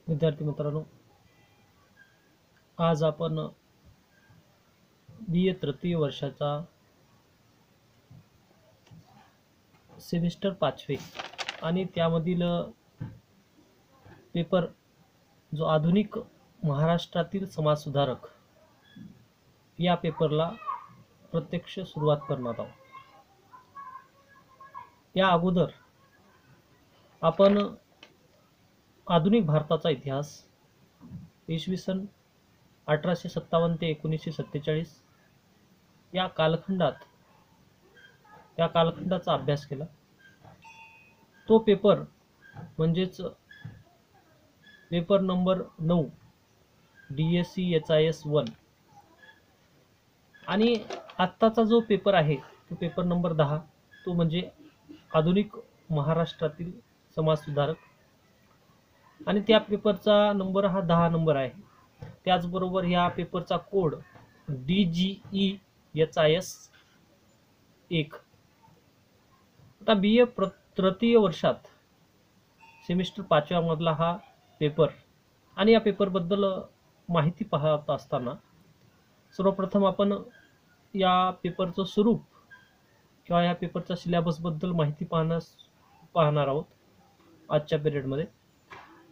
विद्यार्थी मित्रांनो, आज आपण बी ए तृतीय वर्षाचा सेमिस्टर 5वे आणि त्यामधील पेपर जो आधुनिक महाराष्ट्रातील समाजसुधारक या पेपरला प्रत्यक्ष सुरुवात करणार आहोत. या अगोदर आपण आधुनिक भारताचा इतिहास इसवी सन 1857 ते 1947 या कालखंडाचा अभ्यास केला. तो पेपर म्हणजेच पेपर नंबर 9 DSC HIS 1 आणि आत्ताचा जो पेपर आहे तो पेपर नंबर 10, तो म्हणजे आधुनिक महाराष्ट्रातील समाजसुधारक, आणि त्या पेपरचा नंबर हा 10 नंबर आहे. त्याचबरोबर या पेपरचा कोड DGE HIS 1. आता बी ए तृतीय वर्षात सेमिस्टर 5व्या मधला हा पेपर आणि या पेपरबद्दल माहिती पाहत असताना सर्वप्रथम आपण या पेपरचं स्वरूप किंवा या पेपरच्या सिलेबसबद्दल माहिती पाहणार आहोत आजच्या पिरियडमध्ये.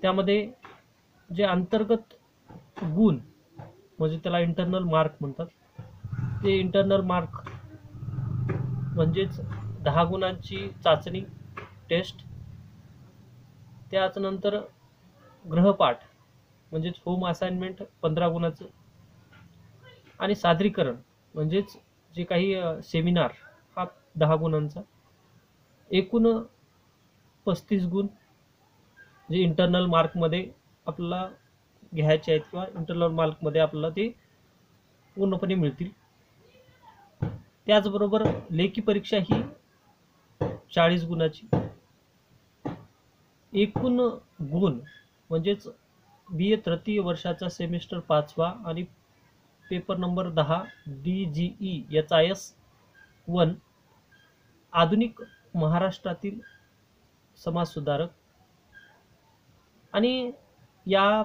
त्यामध्ये जे अंतर्गत गुण म्हणजे त्याला इंटरनल मार्क म्हणतात, ते इंटरनल मार्क म्हणजेच 10 गुणांची चाचणी टेस्ट, त्याच नंतर गृहपाठ म्हणजेच होम असाइनमेंट 15 गुणाचं, आणि सादरीकरण म्हणजेच जे काही सेमिनार हा 10 गुणांचा, एकूण 35 गुण जे इंटरनल मार्कमध्ये आपल्याला घ्यायचे आहेत किंवा इंटरनल मार्कमध्ये आपल्याला ते पूर्णपणे मिळतील. त्याचबरोबर लेखी परीक्षा ही 40 गुणाची. एकूण गुण म्हणजेच बी ए तृतीय वर्षाचा सेमिस्टर 5वा आणि पेपर नंबर 10 DGE HIS 1 आधुनिक महाराष्ट्रातील समाजसुधारक, आणि या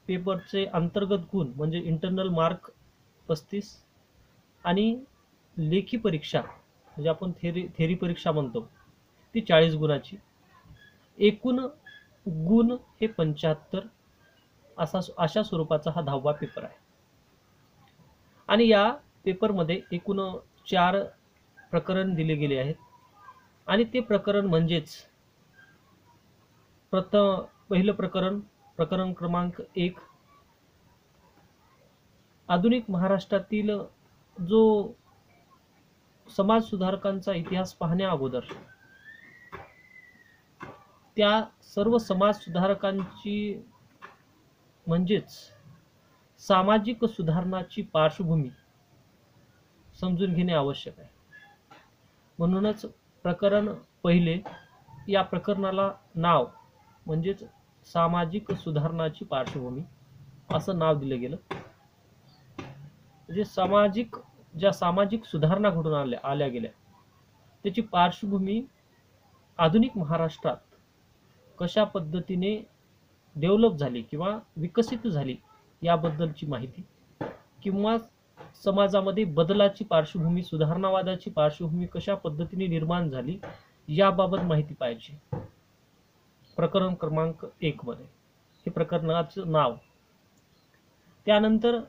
पेपरचे अंतर्गत गुण म्हणजे इंटरनल मार्क 35 आणि लेखी परीक्षा म्हणजे आपण थेरी परीक्षा म्हणतो ती 40 गुणाची. एकूण गुण हे 75 अशा स्वरूपाचा हा 10वा पेपर आहे. आणि या पेपरमध्ये एकूण 4 प्रकरण दिले गेले आहेत, आणि ते प्रकरण म्हणजेच पहिलं प्रकरण क्रमांक 1, आधुनिक महाराष्ट्रातील जो समाज सुधारकांचा इतिहास पाहण्या अगोदर त्या सर्व समाज सुधारकांची म्हणजेच सामाजिक सुधारणाची पार्श्वभूमी समजून घेणे आवश्यक आहे. म्हणूनच प्रकरण पहिले या प्रकरणाला नाव म्हणजेच सामाजिक सुधारणाची पार्श्वभूमी असं नाव दिलं गेलं. म्हणजे सामाजिक सुधारणा घडून आल्या गेल्या त्याची पार्श्वभूमी आधुनिक महाराष्ट्रात कशा पद्धतीने डेव्हलप झाली किंवा विकसित झाली याबद्दलची माहिती, किंवा समाजामध्ये बदलाची पार्श्वभूमी, सुधारणावादाची पार्श्वभूमी कशा पद्धतीने निर्माण झाली याबाबत माहिती पाहिजे. प्रकरण क्रमांक 1 मध्ये हे प्रकरणाचं नाव. त्यानंतर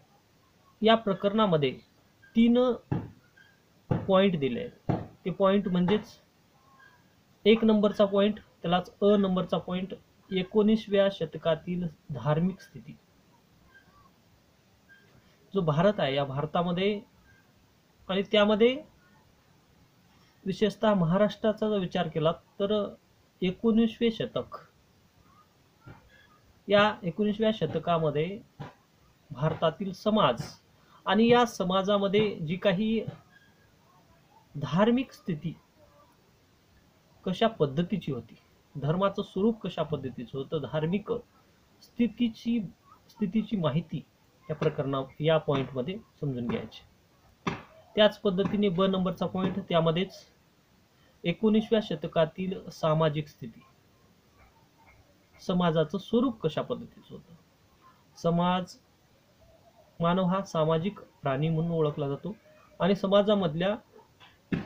या प्रकरणामध्ये 3 पॉइंट दिले आहेत. ते पॉइंट म्हणजेच 1 नंबरचा पॉइंट, त्यालाच अ नंबरचा पॉइंट, 19व्या शतकातील धार्मिक स्थिती. जो भारत आहे या भारतामध्ये आणि त्यामध्ये विशेषतः महाराष्ट्राचा जर विचार केला तर 19वे शतक, या 19व्या शतकामध्ये भारतातील समाज आणि या समाजामध्ये जी काही धार्मिक स्थिती कशा पद्धतीची होती, धर्माचं स्वरूप कशा पद्धतीचं होतं, धार्मिक स्थितीची माहिती या पॉइंटमध्ये समजून घ्यायची. त्याच पद्धतीने ब नंबरचा पॉइंट, त्यामध्येच 19व्या शतकातील सामाजिक स्थिती. समाजाचं स्वरूप कशा पद्धतीचं होतं. मानव हा सामाजिक प्राणी म्हणून ओळखला जातो आणि समाजामधल्या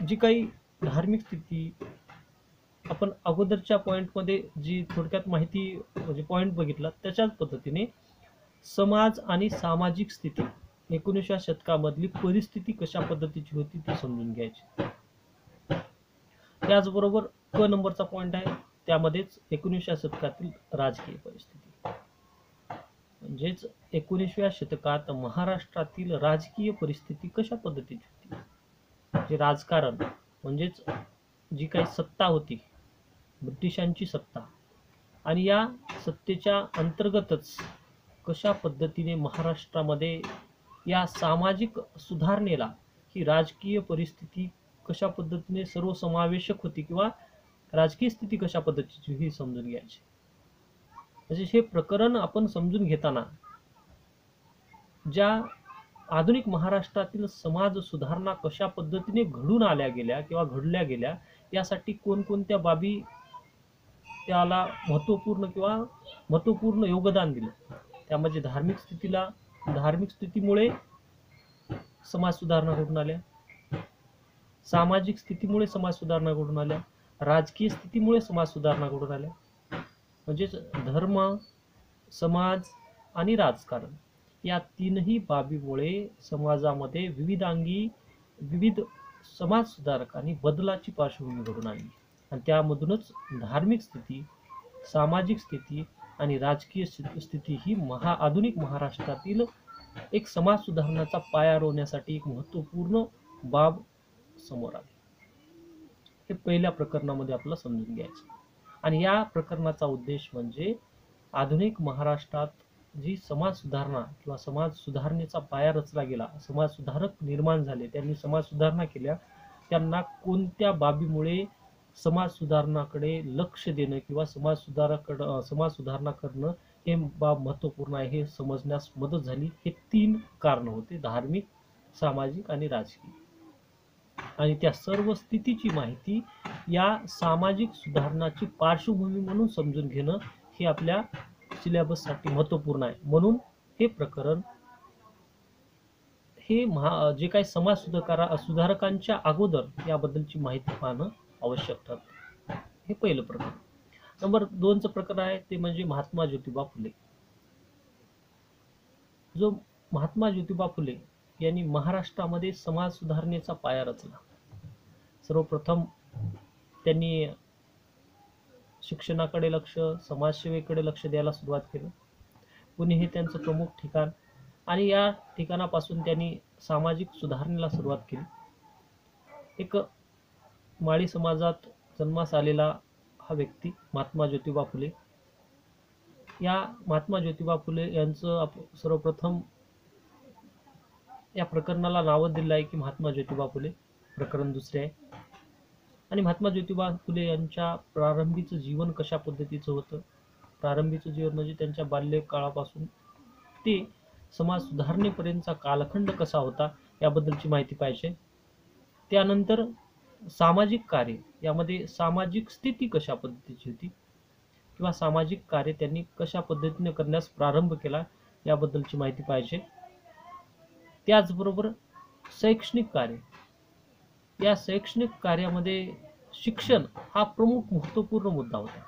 जी काही धार्मिक स्थिती आपण अगोदरच्या पॉइंटमध्ये जी थोडक्यात माहिती म्हणजे पॉइंट बघितला त्याच्याच पद्धतीने समाज आणि सामाजिक स्थिती 19व्या शतकामधली परिस्थिती कशा पद्धतीची होती ती समजून घ्यायची. त्याचबरोबर नंबरचा पॉइंट आहे त्यामध्येच 19व्या शतकातील राजकीय परिस्थिती, म्हणजेच 19व्या शतकात महाराष्ट्रातील राजकीय परिस्थिती कशा पद्धतीची होती. जे राजकारण म्हणजेच जी काही सत्ता होती ब्रिटिशांची सत्ता आणि या सत्तेच्या अंतर्गतच कशा पद्धतीने महाराष्ट्रामध्ये या सामाजिक सुधारणेला ही राजकीय परिस्थिती कशा पद्धतीने सर्वसमावेशक होती किंवा राजकीय स्थिती कशा पद्धतीची ही समजून घ्यायची. म्हणजे हे प्रकरण आपण समजून घेताना ज्या आधुनिक महाराष्ट्रातील समाज सुधारणा कशा पद्धतीने घडून आल्या गेल्या किंवा घडल्या गेल्या यासाठी कोणकोणत्या बाबी त्याला महत्वपूर्ण योगदान दिलं. त्यामध्ये धार्मिक स्थितीमुळे समाज सुधारणा घडून आल्या, सामाजिक स्थितीमुळे समाज सुधारणा घडून आल्या, राजकीय स्थितीमुळे समाज सुधारणा घडून आल्या. म्हणजेच धर्म, समाज आणि राजकारण या तीनही बाबीमुळे समाजामध्ये विविध समाज सुधारकांनी बदलाची पार्श्वभूमी घडून आणली आणि त्यामधूनच धार्मिक स्थिती, सामाजिक स्थिती आणि राजकीय स्थिती ही आधुनिक महाराष्ट्रातील एक समाज सुधारणाचा पाया रोवण्यासाठी एक महत्वपूर्ण बाब समोर आली. हे पहिल्या प्रकरणामध्ये आपल्याला समजून घ्यायचं. आणि या प्रकरणाचा उद्देश म्हणजे आधुनिक महाराष्ट्रात जी समाज सुधारणा किंवा समाज सुधारणेचा पाया रचला गेला, समाज सुधारक निर्माण झाले, त्यांनी समाज सुधारणा केल्या, त्यांना कोणत्या बाबीमुळे समाज सुधारणाकडे लक्ष देणं किंवा समाज सुधारणा करणं हे बाब महत्वपूर्ण आहे हे समजण्यास मदत झाली. हे 3 कारण होते, धार्मिक, सामाजिक आणि राजकीय. आणि त्या सर्व स्थितीची माहिती या सामाजिक सुधारणाची पार्श्वभूमी म्हणून समजून घेणं हे आपल्या सिलेबससाठी महत्वपूर्ण आहे. म्हणून हे प्रकरण हे जे काही समाज सुधारकांच्या अगोदर याबद्दलची माहिती पाहणं आवश्यक ठरतं. हे पहिलं प्रकरण. नंबर 2चं प्रकरण आहे ते म्हणजे महात्मा ज्योतिबा फुले. जो महात्मा ज्योतिबा फुले यांनी महाराष्ट्रामध्ये समाज सुधारणेचा पाया रचला. सर्वप्रथम त्यांनी शिक्षणाकडे समाजसेवेकडे लक्ष द्यायला सुरुवात केली. पुणे हे त्यांचं प्रमुख ठिकाण आणि या ठिकाणापासून त्यांनी सामाजिक सुधारणेला सुरुवात केली. एक माळी समाजात जन्मास आलेला हा व्यक्ती महात्मा ज्योतिबा फुले. या महात्मा ज्योतिबा फुले यांचं सर्वप्रथम या प्रकरणाला नाव दिलं आहे की महात्मा ज्योतिबा फुले. प्रकरण दुसरे आहे. आणि महात्मा ज्योतिबा फुले यांच्या प्रारंभीचं जीवन कशा पद्धतीचं होतं, प्रारंभीचं जीवन म्हणजे त्यांच्या बाल्यकाळापासून ते समाज सुधारणेपर्यंतचा कालखंड कसा होता याबद्दलची माहिती पाहिजे. त्यानंतर सामाजिक कार्य, यामध्ये सामाजिक स्थिती कशा पद्धतीची होती किंवा सामाजिक कार्य त्यांनी कशा पद्धतीने करण्यास प्रारंभ केला याबद्दलची माहिती पाहिजे. त्याचबरोबर शैक्षणिक कार्य, या शैक्षणिक कार्यामध्ये शिक्षण हा प्रमुख महत्वपूर्ण मुद्दा होता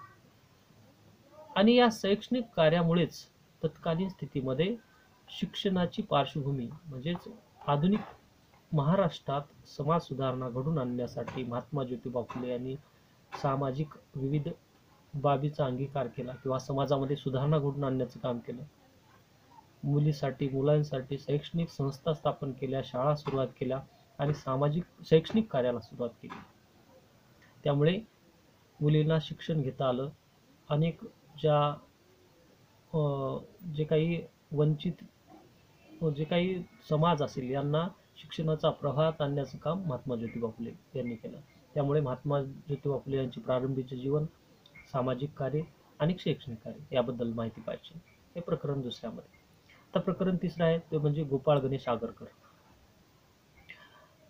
आणि या शैक्षणिक कार्यामुळेच तत्कालीन स्थितीमध्ये शिक्षणाची पार्श्वभूमी म्हणजेच आधुनिक महाराष्ट्रात समाज सुधारणा घडून आणण्यासाठी महात्मा ज्योतिबा फुले यांनी सामाजिक विविध बाबीचा अंगीकार केला किंवा समाजामध्ये सुधारणा घडून आणण्याचं काम केलं. मुलांसाठी शैक्षणिक संस्था स्थापन केल्या, शाळा सुरुवात केल्या आणि शैक्षणिक कार्याला सुरुवात केली. त्यामुळे मुलींना शिक्षण घेता आलं. अनेक जे काही वंचित जे काही समाज असेल यांना शिक्षणाचा प्रवाहात आणण्याचं काम महात्मा ज्योतिबा फुले यांनी केलं. त्यामुळे महात्मा ज्योतिबा फुले यांचे प्रारंभीचे जीवन, सामाजिक कार्य आणि शैक्षणिक कार्य याबद्दल माहिती पाहिजे. हे प्रकरण दुसऱ्यामध्ये. आता प्रकरण तिसरं आहे ते म्हणजे गोपाळ गणेश आगरकर.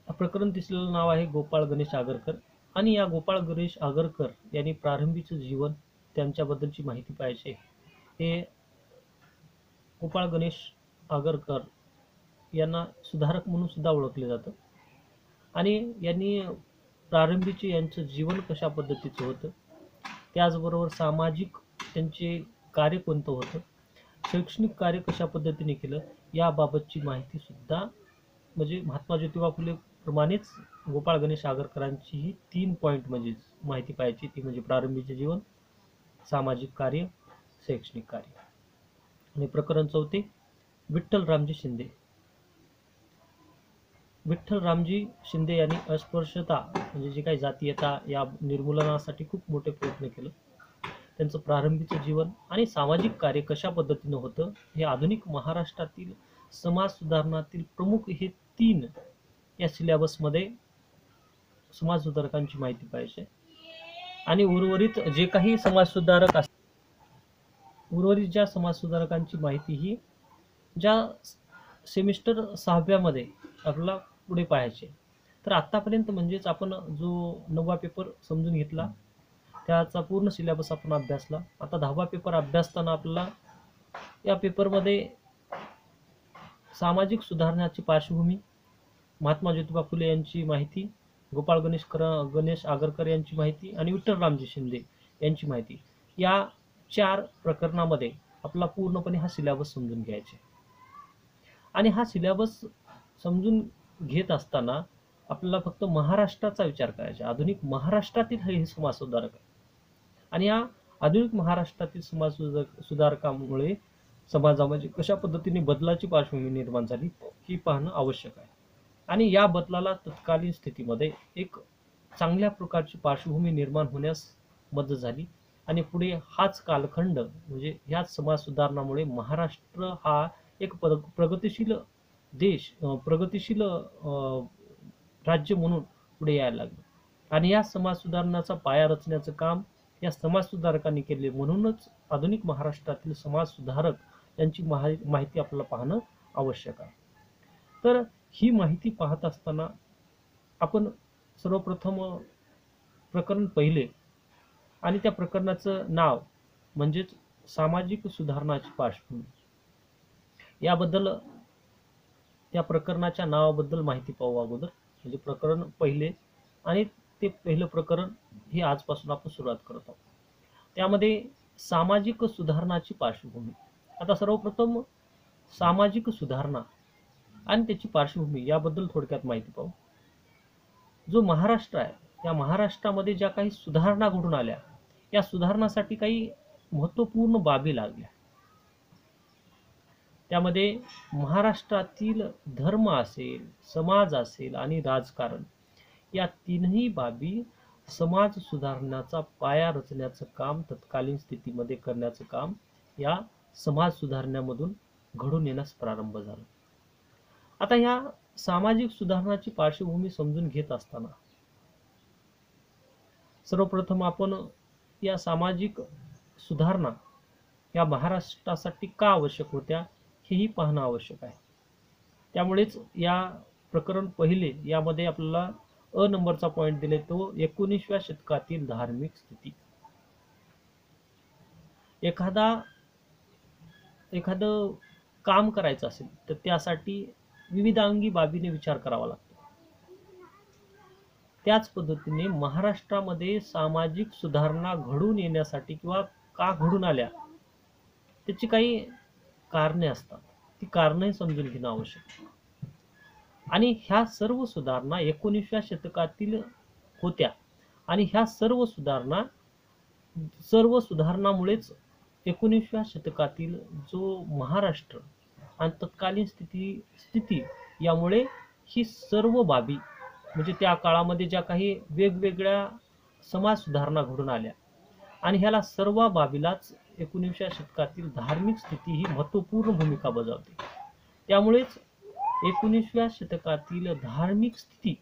प्रकरण तिसऱ्याचं नाव आहे गोपाळ गणेश आगरकर. आणि या गोपाळ गणेश आगरकर यांनी प्रारंभीचं जीवन, त्यांच्याबद्दलची माहिती पाहिजे. हे गोपाळ गणेश आगरकर यांना सुधारक म्हणून सुद्धा ओळखले जातं. आणि यांनी प्रारंभीचे यांचं जीवन कशा पद्धतीचं होतं, त्याचबरोबर सामाजिक त्यांचे कार्य कोणतं होतं, शैक्षणिक कार्य कशा पद्धतीने केलं, याबाबतची माहिती सुद्धा म्हणजे महात्मा ज्योतिबा फुले प्रमाणेच गोपाळ गणेश आगरकरांची ही 3 पॉईंट म्हणजे माहिती पाहिजे. ती म्हणजे प्रारंभीचे जीवन, सामाजिक कार्य, शैक्षणिक कार्य. आणि प्रकरण 4 विठ्ठल रामजी शिंदे. विठ्ठल रामजी शिंदे यांनी अस्पृश्यता म्हणजे जी काही जातीयता या निर्मूलनासाठी खूप मोठे प्रयत्न केले. त्यांचं प्रारंभीचं जीवन आणि सामाजिक कार्य कशा पद्धतीनं होतं, हे आधुनिक महाराष्ट्रातील समाज सुधारणातील प्रमुख हे 3 या सिलेबसमध्ये समाज सुधारकांची माहिती पाहिजे. आणि उर्वरित जे काही समाज सुधारक उर्वरित ज्या समाज सुधारकांची माहिती ही ज्या सेमिस्टर 6व्यामध्ये आपल्याला पुढे पाहायचे. तर आत्तापर्यंत म्हणजेच आपण जो 9वा पेपर समजून घेतला, त्याचा पूर्ण सिलेबस आपण अभ्यासला. आता 10वा पेपर अभ्यासताना आपल्याला या पेपरमध्ये सामाजिक सुधारणाची पार्श्वभूमी, महात्मा ज्योतिबा फुले यांची माहिती, गोपाळ गणेश आगरकर यांची माहिती आणि विठ्ठल रामजी शिंदे यांची माहिती, या 4 प्रकरणामध्ये आपला पूर्णपणे हा सिलेबस समजून घ्यायचा. आणि हा सिलेबस समजून घेत असताना आपल्याला फक्त महाराष्ट्राचा विचार करायचा. आधुनिक महाराष्ट्रातील हे समाज सुधारक आहे. आणि या आधुनिक महाराष्ट्रातील समाज सुधारकामुळे समाजामध्ये कशा पद्धतीने बदलाची पार्श्वभूमी निर्माण झाली ही पाहणं आवश्यक आहे. आणि या बदलाला तत्कालीन स्थितीमध्ये एक चांगल्या प्रकारची पार्श्वभूमी निर्माण होण्यास मदत झाली. आणि पुढे हाच कालखंड म्हणजे ह्याच समाज सुधारणामुळे महाराष्ट्र हा एक प्रगतिशील देश, प्रगतिशील राज्य म्हणून पुढे यायला लागलं. आणि या समाज सुधारणाचा पाया रचण्याचं काम या समाज सुधारकांनी केले. म्हणूनच आधुनिक महाराष्ट्रातील समाज सुधारक यांची माहिती आपल्याला पाहणं आवश्यक आहे. तर ही माहिती पाहत असताना आपण सर्वप्रथम प्रकरण पहिले आणि त्या प्रकरणाचं नाव म्हणजेच सामाजिक सुधारणाची पार्श्वभूमी, याबद्दल त्या प्रकरणाच्या नावाबद्दल माहिती पाहू अगोदर. म्हणजे प्रकरण पहिले आणि ते पहिलं प्रकरण हे आजपासून आपण सुरुवात करत आहोत. त्यामध्ये सामाजिक सुधारणाची पार्श्वभूमी. आता सर्वप्रथम सामाजिक सुधारणा आणि त्याची पार्श्वभूमी याबद्दल थोडक्यात माहिती पाहू. जो महाराष्ट्र आहे त्या महाराष्ट्रामध्ये ज्या काही सुधारणा घडून आल्या, या सुधारणासाठी काही महत्त्वपूर्ण बाबी लागल्या. त्यामध्ये महाराष्ट्रातील धर्म असेल, समाज असेल आणि राजकारण या 3ही बाबी समाज सुधारण्याचा पाया रचण्याचं काम तत्कालीन स्थितीमध्ये करण्याचं काम या समाज सुधारण्यामधून घडून येण्यास प्रारंभ झाला. आता या सामाजिक सुधारणाची पार्श्वभूमी समजून घेत असताना सर्वप्रथम आपण या सामाजिक सुधारणा या महाराष्ट्रासाठी का आवश्यक होत्या हेही पाहणं आवश्यक आहे. त्यामुळेच या प्रकरण पहिले यामध्ये आपल्याला अ नंबरचा पॉईंट दिले, तो 19व्या शतकातील धार्मिक स्थिती. एखादं काम करायचं असेल तर त्यासाठी विविधांगी बाबीने विचार करावा लागतो. त्याच पद्धतीने महाराष्ट्रामध्ये सामाजिक सुधारणा घडून येण्यासाठी किंवा का घडून आल्या त्याची काही कारणे असतात. ती कारणंही समजून घेणं आवश्यक. आणि ह्या सर्व सुधारणा 19व्या शतकातील होत्या. आणि ह्या सर्व सुधारणामुळेच 19व्या शतकातील जो महाराष्ट्र आणि तत्कालीन स्थिती यामुळे ही सर्व बाबी म्हणजे त्या काळामध्ये ज्या काही वेगवेगळ्या समाज सुधारणा घडून आल्या आणि ह्याला सर्व बाबीलाच 19व्या शतकातील धार्मिक स्थिती ही महत्त्वपूर्ण भूमिका बजावते. त्यामुळेच 19व्या शतकातील धार्मिक स्थिती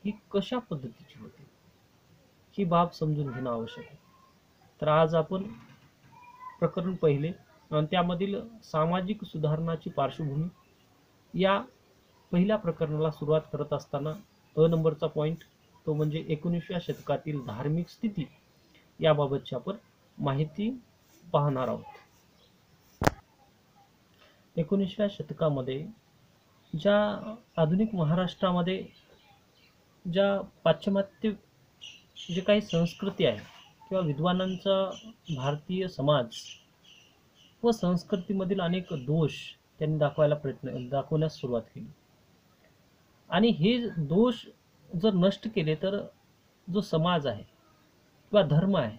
ही कशा पद्धतीची होती ही बाब समजून घेणं आवश्यक आहे. तर आज आपण प्रकरण पहिले आणि त्यामधील सामाजिक सुधारणाची पार्श्वभूमी या पहिल्या प्रकरणाला सुरुवात करत असताना अ नंबरचा पॉईंट तो म्हणजे 19व्या शतकातील धार्मिक स्थिती याबाबतची आपण माहिती पाहणार आहोत. 19व्या शतकामध्ये ज्या आधुनिक महाराष्ट्रामध्ये ज्या पाश्चिमात्य जे काही संस्कृती आहे किंवा विद्वानांचा भारतीय समाज व संस्कृतीमधील अनेक दोष त्यांनी दाखवण्यास सुरुवात केली. आणि हे दोष जर नष्ट केले तर जो समाज आहे किंवा धर्म आहे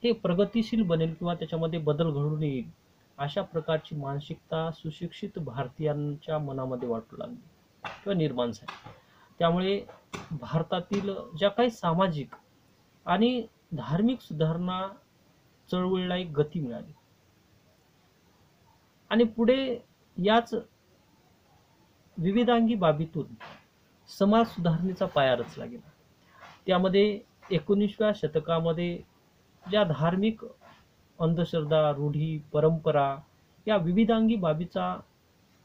हे प्रगतिशील बनेल किंवा त्याच्यामध्ये बदल घडून येईल, अशा प्रकारची मानसिकता सुशिक्षित भारतीयांच्या मनामध्ये वाटू लागली किंवा निर्माण झाली. त्यामुळे भारतातील ज्या काही सामाजिक आणि धार्मिक सुधारणा चळवळीला एक गती मिळाली आणि पुढे याच विविधांगी बाबीतून समाज सुधारणेचा पाया रचला गेला. त्यामध्ये 19व्या शतकामध्ये ज्या धार्मिक अंधश्रद्धा, रूढी, परंपरा या विविधांगी बाबीचा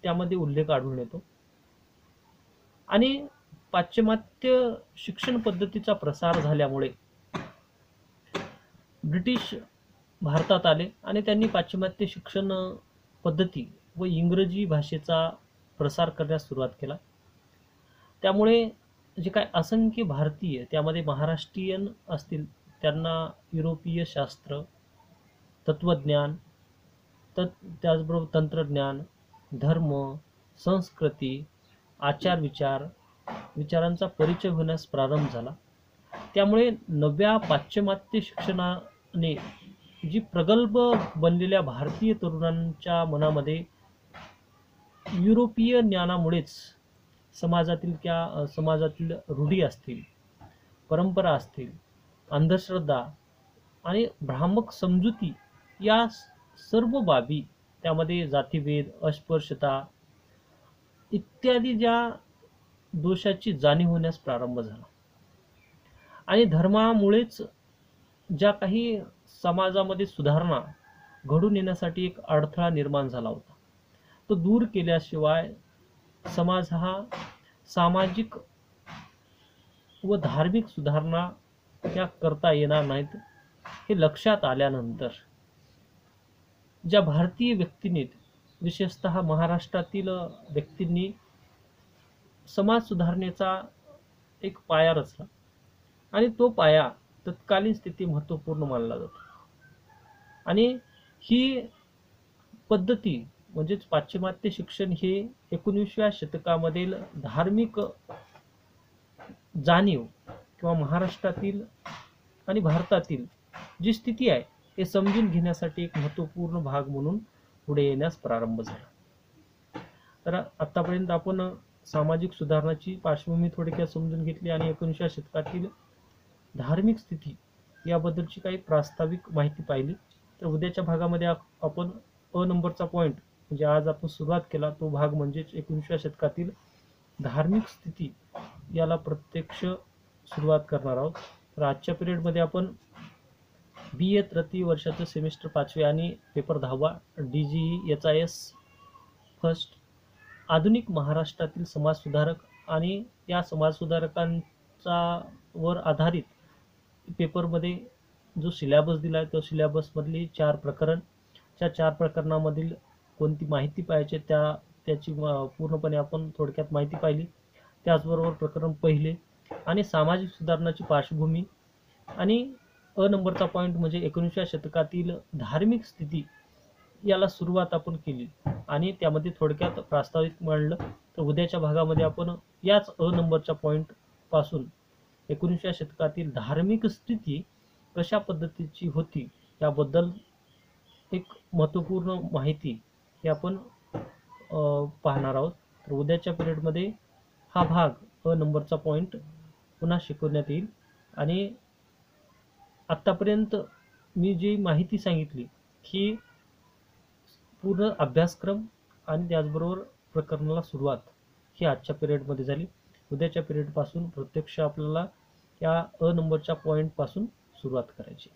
त्यामध्ये उल्लेख आढळून येतो. आणि पाश्चिमात्य शिक्षण पद्धतीचा प्रसार झाल्यामुळे ब्रिटिश भारतात आले आणि त्यांनी पाश्चिमात्य शिक्षण पद्धती व इंग्रजी भाषेचा प्रसार करण्यास सुरुवात केला. त्यामुळे जे काय असंख्य भारतीय त्यामध्ये महाराष्ट्रीयन असतील त्यांना युरोपीय शास्त्र, तत्वज्ञान, त्याचबरोबर तंत्रज्ञान, धर्म, संस्कृती, आचार विचारांचा परिचय होण्यास प्रारंभ झाला. त्यामुळे नव्या पाश्चिमात्य शिक्षणाने जी प्रगल्भ बनलेल्या भारतीय तरुणांच्या मनामध्ये युरोपीय ज्ञानामुळेच समाजातील रूढी असतील, परंपरा असतील, अंधश्रद्धा आणि भ्रामक समजुती या सर्व बाबी, त्यामध्ये जातीभेद, अस्पृश्यता इत्यादी ज्या दोषाची जाणीव होण्यास प्रारंभ झाला. आणि धर्मामुळेच ज्या काही समाजामध्ये सुधारणा घडून येण्यासाठी एक अडथळा निर्माण झाला होता, तो दूर केल्याशिवाय समाज हा सामाजिक व धार्मिक सुधारणा त्या करता येणार नाहीत. हे लक्षात आल्यानंतर ज्या भारतीय व्यक्तींनी, विशेषतः महाराष्ट्रातील व्यक्तींनी समाज सुधारणेचा एक पाया रचला आणि तो पाया तत्कालीन स्थिती महत्त्वपूर्ण मानला जातो. आणि ही पद्धती म्हणजेच पाश्चिमात्य शिक्षण हे 19व्या शतकामधील धार्मिक जाणीव किंवा महाराष्ट्रातील आणि भारतातील जी स्थिती आहे हे समजून घेण्यासाठी एक महत्त्वपूर्ण भाग म्हणून पुढे येण्यास प्रारंभ झाला. तर आतापर्यंत आपण सामाजिक सुधारणाची पार्श्वभूमी थोडक्यात समजून घेतली आणि 19व्या शतकातील धार्मिक स्थिती याबद्दलची काही प्रास्ताविक माहिती पाहिली. तर उद्याच्या भागामध्ये आपण नंबरचा पॉईंट म्हणजे आज आपण सुरुवात केला तो भाग म्हणजेच 19व्या शतकातील धार्मिक स्थिती याला प्रत्यक्ष सुरुवात करणार आहोत. तर आजच्या पिरियडमध्ये आपण BA तृतीय वर्षाचं सेमिस्टर 5वे आणि पेपर 10वा DGE HIS फर्स्ट आधुनिक महाराष्ट्रातील समाज सुधारक आणि या समाज सुधारकांचा वर आधारित पेपरमध्ये जो सिलेबस दिला आहे तो सिलेबसमधली 4 प्रकरण, त्या 4 प्रकरणामधील कोणती माहिती पाहिजे त्याची पूर्णपणे आपण थोडक्यात माहिती पाहिली. त्याचबरोबर प्रकरण पहिले आणि सामाजिक सुधारणाची पार्श्वभूमी आणि नंबरचा पॉईंट म्हणजे 19व्या शतकातील धार्मिक स्थिती याला सुरुवात आपण केली आणि त्यामध्ये थोडक्यात प्रास्ताविक मांडलं. तर उद्याच्या भागामध्ये आपण याच नंबरच्या पॉईंट पासून 19व्या शतकातील धार्मिक स्थिती कशा पद्धतीची होती याबद्दल एक महत्त्वपूर्ण माहिती हे आपण पाहणार आहोत. तर उद्याच्या पिरियडमध्ये हा भाग नंबरचा पॉईंट पुन्हा शिकवण्यात येईल. आणि आत्तापर्यंत मी जी माहिती सांगितली ही पूर्ण अभ्यासक्रम आणि त्याचबरोबर प्रकरणाला सुरुवात ही आजच्या पिरियडमध्ये झाली. उद्याच्या पिरियडपासून प्रत्यक्ष आपल्याला या नंबरच्या पॉईंटपासून सुरुवात करायची.